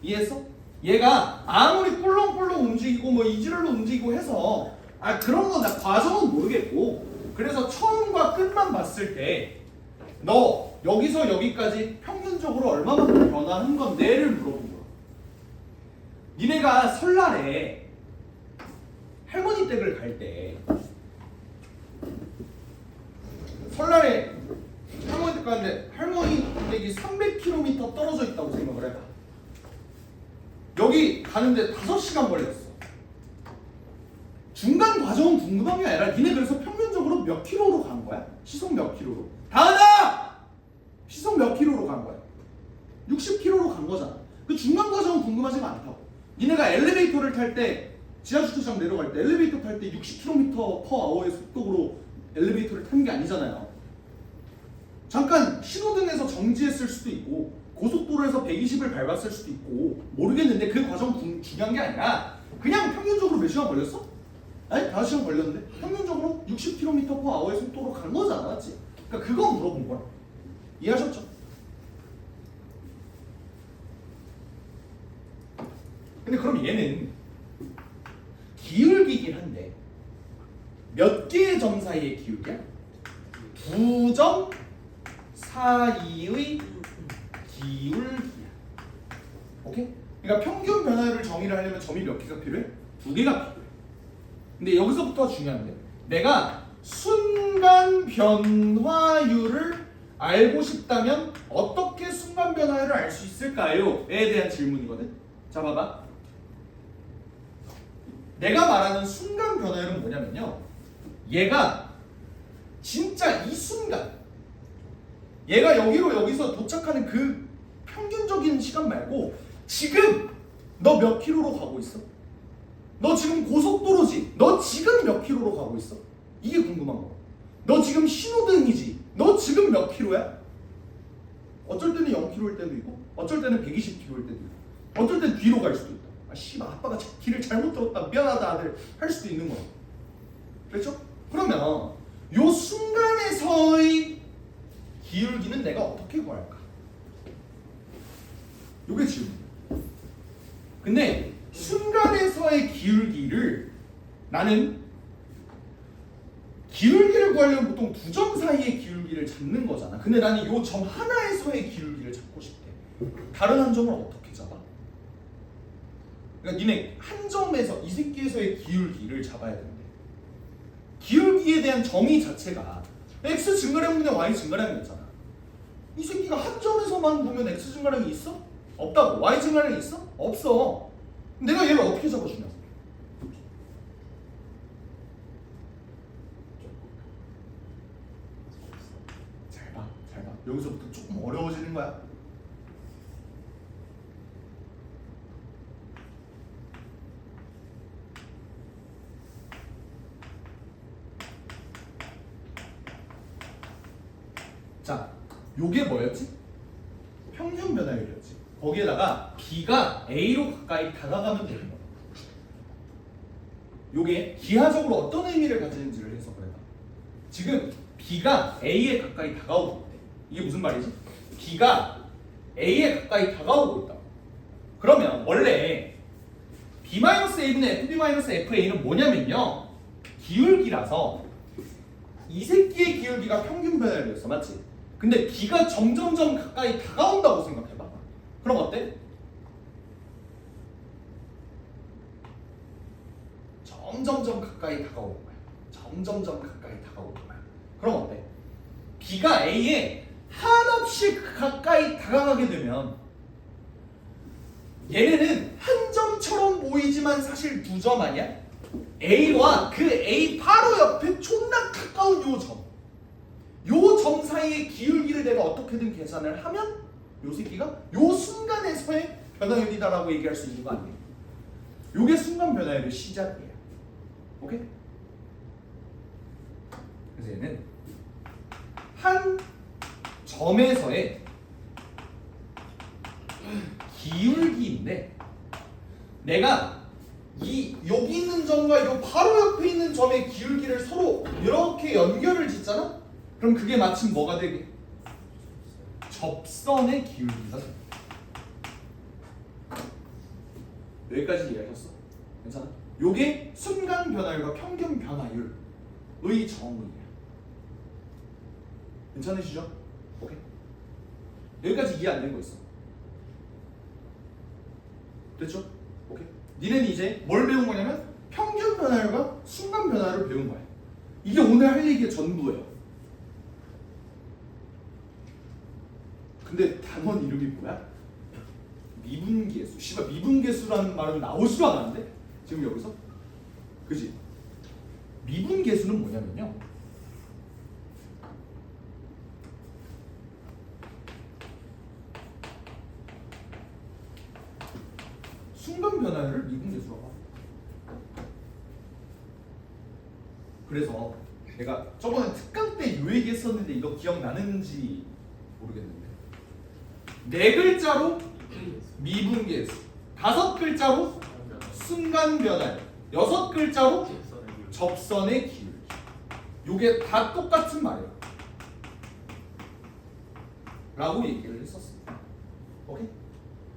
이해했어? 얘가 아무리 꿀렁꿀렁 움직이고 뭐 이지랄로 움직이고 해서 그런 건 나 과정은 모르겠고 그래서 처음과 끝만 봤을 때 너 여기서 여기까지 평균적으로 얼마만큼 변화한 건데를 물어본 거야. 니네가 설날에 할머니 댁을 갈 때 설날에 할머니 댁 가는데 할머니 댁이 300km 떨어져 있다고 생각을 해봐. 여기 가는데 5시간 걸렸어. 중간 과정은 궁금한 게 아니라 니네 그래서 평균적으로 몇 킬로로 간 거야? 시속 몇 킬로로? 다은아! 시속 몇 킬로로 간 거야? 60킬로로 간 거잖아. 그 중간 과정은 궁금하지가 않다고. 니네가 엘리베이터를 탈 때 지하주차장 내려갈 때 엘리베이터 탈 때 60km/h의 속도로 엘리베이터를 타는 게 아니잖아요. 잠깐 신호등에서 정지했을 수도 있고 고속도로에서 120을 밟았을 수도 있고 모르겠는데 그 과정 중요한 게 아니라 그냥 평균적으로 몇 시간 걸렸어? 아니 5시간 걸렸는데 평균적으로 60km/h의 속도로 간 거잖아, 맞지? 그러니까 그거 물어본 거야. 이해하셨죠? 근데 그럼 얘는 기울기긴 한데 몇 개의 점 사이의 기울기야? 두 점 사이의 기울기야. 오케이? 그러니까 평균 변화율을 정의를 하려면 점이 몇 개가 필요해? 2개가 필요해. 근데 여기서부터가 중요한데 내가 순간 변화율을 알고 싶다면 어떻게 순간 변화율을 알 수 있을까요? 에 대한 질문이거든. 자 봐봐. 내가 말하는 순간 변화율은 뭐냐면요. 얘가 진짜 이 순간 얘가 여기서 도착하는 그 평균적인 시간 말고 지금 너 몇 킬로로 가고 있어? 너 지금 고속도로지? 너 지금 몇 킬로로 가고 있어? 이게 궁금한 거야. 너 지금 신호등이지? 너 지금 몇 킬로야? 어쩔 때는 0킬로일 때도 있고 어쩔 때는 120킬로일 때도 있고 어쩔 때는 뒤로 갈 수도 있다. 아 씨발 아빠가 길을 잘못 들었다 미안하다 아들 할 수도 있는 거야. 그렇죠? 그러면 요 순간에서의 기울기는 내가 어떻게 구할까? 요게 질문. 근데 순간에서의 기울기를 나는 기울기를 구하려면 보통 두 점 사이의 기울기를 잡는 거잖아. 근데 나는 요 점 하나에서의 기울기를 잡고 싶대. 다른 한 점을 어떻게 잡아? 그러니까 니네 한 점에서 이 새끼에서의 기울기를 잡아야 되는데 기울기에 대한 정의 자체가 x 증가량분의 y 증가량이 있잖아. 이 새끼가 한 점에서만 보면 x 증가량이 있어? 없다고. y 증가량이 있어? 없어. 내가 얘를 어떻게 잡아주냐? 잘 봐. 여기서부터 조금 어려워지는 거야. 자, 요게 뭐였지? 평균 변화율이었지. 거기에다가 B가 A로 가까이 다가가면 되는 거야. 요게 기하적으로 어떤 의미를 가지는지를 해석을 해봐. 지금 B가 A에 가까이 다가오고 있대. 이게 무슨 말이지? B가 A에 가까이 다가오고 있다. 그러면 원래 B-A분의 FB-FA는 뭐냐면요, 기울기라서 이 새끼의 기울기가 평균 변화율이었어, 맞지? 근데 B가 점점점 가까이 다가온다고 생각해봐. 그럼 어때? 점점점 가까이 다가오는 거야. 점점점 가까이 다가오는 거야. 그럼 어때? B가 A에 한없이 가까이 다가가게 되면 얘네는 한 점처럼 보이지만 사실 두 점 아니야? A와 그 A 바로 옆에 존나 가까운 요 점. 요 점 사이의 기울기를 내가 어떻게든 계산을 하면 요 새끼가 요 순간에서의 변화율이다라고 얘기할 수 있는 거 아니에요? 요게 순간 변화율의 시작이에요. 오케이? 그래서 얘는 한 점에서의 기울기인데 내가 이 여기 있는 점과 요 바로 옆에 있는 점의 기울기를 서로 이렇게 연결을 짓잖아? 그럼 그게 마침 뭐가 되게? 접선의 기울기가 돼. 여기까지 이해하셨어? 괜찮아? 요게 순간 변화율과 평균 변화율의 정의야. 괜찮으시죠? 오케이? 여기까지 이해 안 된 거 있어? 됐죠? 오케이? 니는 이제 뭘 배운 거냐면 평균 변화율과 순간 변화율을 배운 거야. 이게 오늘 할 얘기의 전부예요. 근데 단원 이름이 뭐야? 미분계수. 씨발 미분계수라는 말은 나오지도 않았는데 지금 여기서? 그지? 미분계수는 뭐냐면요, 순간 변화율을 미분계수라고 합니다. 그래서 내가 저번에 특강 때 요 얘기 했었는데 이거 기억나는지 모르겠는데, 4글자로 미분계수, 5글자로 순간 변화율, 6글자로 접선의 기울기. 요게 다 똑같은 말이에요 라고 얘기를 했었습니다. 오케이?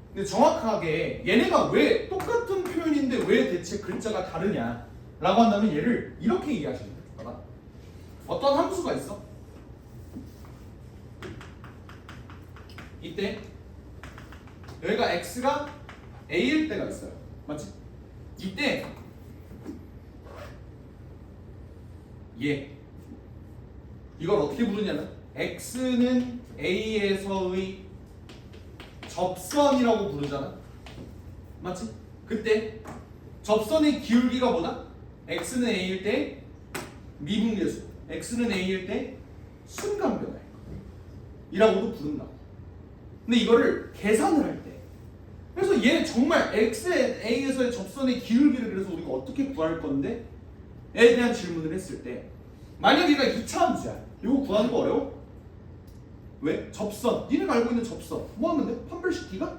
근데 정확하게 얘네가 왜 똑같은 표현인데 왜 대체 글자가 다르냐 라고 한다면 얘를 이렇게 이해하시면 돼요. 어떤 함수가 있어? 이때 여기가 x가 a일 때가 있어요. 맞지? 이때 얘 이걸 어떻게 부르냐면 x는 a에서의 접선이라고 부르잖아. 맞지? 그때 접선의 기울기가 뭐다? x는 a일 때 미분계수, x는 a일 때 순간 변화이라고도 부른다. 근데 이거를 계산을 할 때, 그래서 얘 정말 x의 a에서의 접선의 기울기를 그래서 우리가 어떻게 구할 건데 에 대한 질문을 했을 때, 만약 얘가 2차 함수야. 이거 구하는 거 어려워? 왜? 접선. 니네가 알고 있는 접선. 뭐 하면 돼? 판별식 D가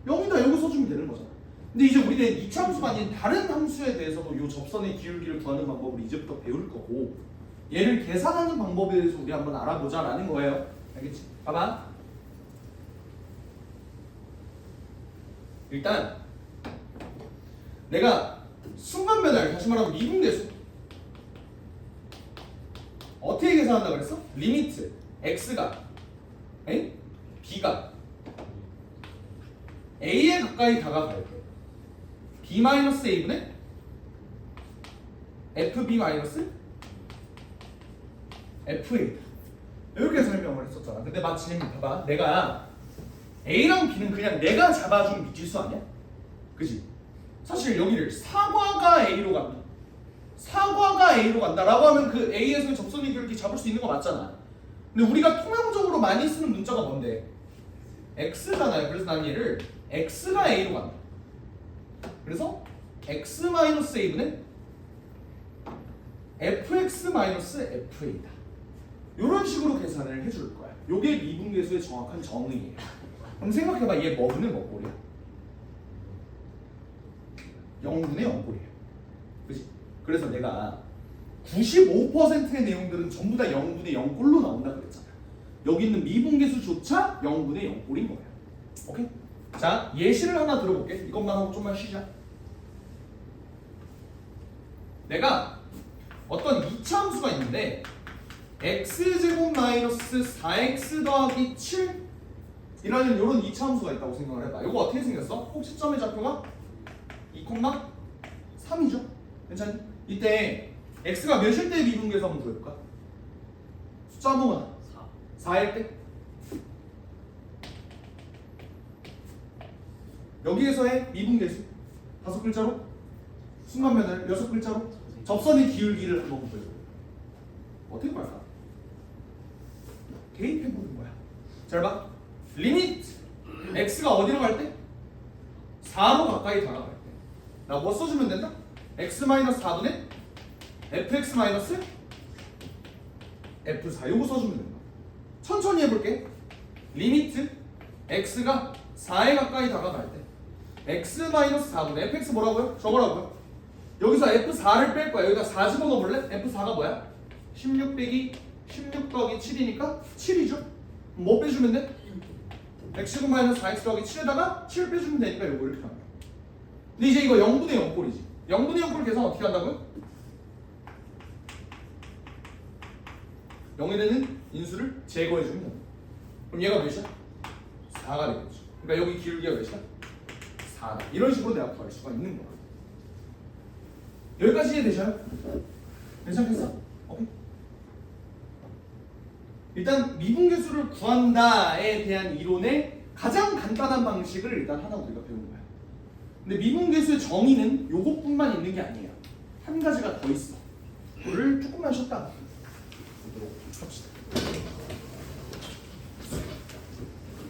0이다. 여기 써주면 되는 거잖아. 근데 이제 우리는 이차함수가 아닌 다른 함수에 대해서도 이 접선의 기울기를 구하는 방법을 이제부터 배울 거고 얘를 계산하는 방법에 대해서 우리 한번 알아보자라는 거예요. 알겠지? 봐봐. 일단 내가 순간변화를 다시 말하면 미분계수 어떻게 계산한다 그랬어? 리미트 x가 b가 a에 가까이 다가갈 때 b-a분의 fb-fa 이렇게 설명을 했었잖아. 근데 마침 봐봐, 내가 a랑 b는 그냥 내가 잡아준 미지수 아니야? 그지? 사실 여기를 사과가 a로 간다, 사과가 a로 간다라고 하면 그 a에서의 접선의 기울기 잡을 수 있는 거 맞잖아. 근데 우리가 통용적으로 많이 쓰는 문자가 뭔데? x잖아요. 그래서 난 얘를 x가 a로 간다. 그래서 x-a분의 fx-fa다. 이런 식으로 계산을 해줄 거야. 요게 미분계수의 정확한 정의예요. 그럼 생각해봐, 얘 뭐분의 몇 꼴이야? 0분의 0꼴이에요. 그치? 그래서 내가 95%의 내용들은 전부 다 0분의 0꼴로 나온다 그랬잖아. 여기 있는 미분계수조차 0분의 0꼴인 거야. 오케이? 자, 예시를 하나 들어볼게. 이것만 하고 좀만 쉬자. 내가 어떤 이차함수가 있는데 x제곱 마이너스 4x 더하기 7 이라는 이런 이차함수가 있다고 생각을 해봐. 이거 어떻게 생겼어? 혹시점의 좌표가 2,3이죠? 괜찮니? 이때 x가 몇일 때 미분계수 한번 구해볼까? 숫자 한 번만. 4일 때? 여기에서의 미분계수 5글자로, 순간면을 6글자로, 접선의 기울기를 한번 보여줘. 어떻게 볼까? 대입해보는 거야. 잘 봐. 리미트 x가 어디로 갈 때? 4로 가까이 다가갈 때. 나 뭐 써주면 된다? x-4분의 fx-f4 요거 써주면 된다. 천천히 해볼게. 리미트 x가 4에 가까이 다가갈 때 x-4분의 fx 뭐라고요? 저거라고요. 여기서 f4를 뺄 거야. 여기다 4 집어넣어 볼래? f4가 뭐야? 16 빼기 16 더하기 7이니까 7이죠? 뭐 빼주면 돼? x제곱 마이너스 4x 더하기 7에다가 7 빼주면 되니까 요거 이렇게 합니다. 근데 이제 이거 0분의 0꼴이지. 0분의 0꼴 계산 어떻게 한다고요? 0에 되는 인수를 제거해주면 됩니다. 그럼 얘가 몇이야? 4가 되겠죠. 그러니까 여기 기울기가 몇이야? 4다. 이런 식으로 내가 구할 수가 있는 거야. 여기까지 이해되셔요? 괜찮겠어? 오케이. 일단 미분계수를 구한다에 대한 이론의 가장 간단한 방식을 일단 하나 우리가 배운 거야. 근데 미분계수의 정의는 요것뿐만 있는 게 아니에요. 한 가지가 더 있어. 그거를 조금만 쉬었다 보도록 합시다.